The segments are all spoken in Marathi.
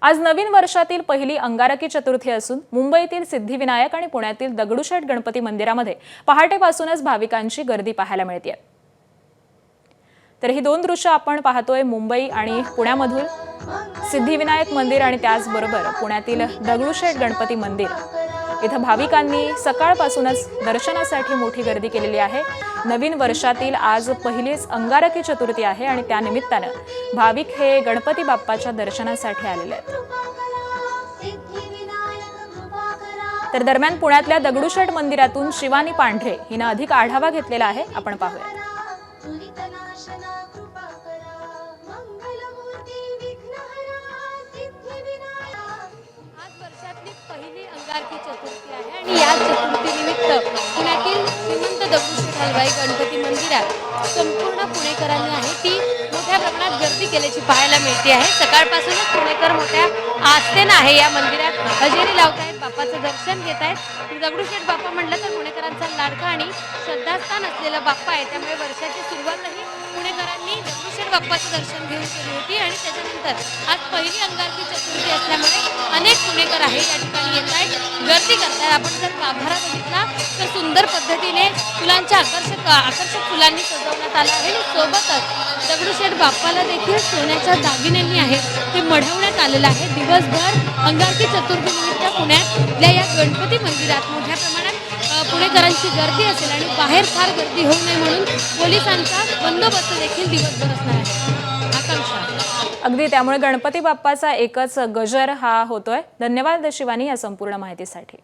आज नवीन वर्षातील पहिली अंगारकी चतुर्थी असून मुंबईतील सिद्धिविनायक आणि पुण्यातील दगडूशेठ गणपती मंदिरामध्ये पहाटेपासूनच भाविकांची गर्दी पाहायला मिळते। तर ही दोन दृश्य आपण पाहतोय, मुंबई आणि पुण्यामधून सिद्धिविनायक मंदिर आणि त्याचबरोबर पुण्यातील दगडूशेठ गणपती मंदिर इथं भाविकांनी सकाळपासूनच दर्शनासाठी मोठी गर्दी केलेली आहे। नवीन वर्षातील आज पहिलीच अंगारकी चतुर्थी आहे आणि त्या निमित्ताने भाविक हे गणपती बाप्पाच्या दर्शनासाठी आलेले आहेत। तर दरम्यान पुण्यातल्या दगडूशेठ मंदिरातून शिवानी पांढरे हिने अधिक आढावा घेतलेला आहे, आपण पाहूया। पहिली अंगारकी चतुर्थी आहे आणि या चतुर्थीनिमित्त पुण्यातील श्रीमंत दगडूशेठ हलवाई गणपती मंदिरात संपूर्ण पुणेकरांनी आहे ती मोठ्या प्रमाणात गर्दी केल्याची पाहायला मिळते आहे। सकाळपासूनच पुणेकर मोठ्या आस्थेने आहे या मंदिरात हजेरी लावत आहेत, बाप्पाचं दर्शन घेत आहेत। दगडूशेठ बाप्पा म्हटलं तर पुणेकरांचा लाडका आणि श्रद्धास्थान असलेला बाप्पा आहे, त्यामुळे वर्षाची सुरुवातही पुणेकरांनी दगडूशेठ बाप्पाचं दर्शन घेऊन केली होती आणि त्याच्यानंतर आज पहिली अंगारकी चतुर्थी असल्यामुळे अनेक पुणेकर आहे या ठिकाणी येत आहेत, गर्दी करतात। आपण जर गाभारा बघितला तर सुंदर पद्धतीने फुलांच्या आकर्षक फुलांनी सजवण्यात आलं आहे आणि सोबतच दगडूशेठ बाप्पाला देखील सोन्याच्या दागिन्यांनी आहे ते मढवण्यात आलेलं आहे। दिवसभर अंगारकी चतुर्थीनिमित्त पुण्यातल्या या गणपती मंदिरात मोठ्या प्रमाणात पुणेकरांची गर्दी असेल आणि बाहेर फार गर्दी होऊ नये म्हणून पोलिसांचा बंदोबस्त देखील दिवसभर असणार आहे। आकांक्षा अगदी, त्यामुळे गणपती बाप्पाचा एकच गजर हा होतोय। धन्यवाद शिवानी या संपूर्ण माहितीसाठी।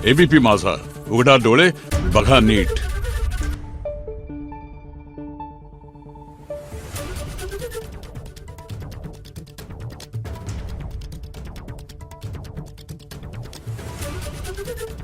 एबीपी माझा, उघडा डोळे बघा नीट। Thank you.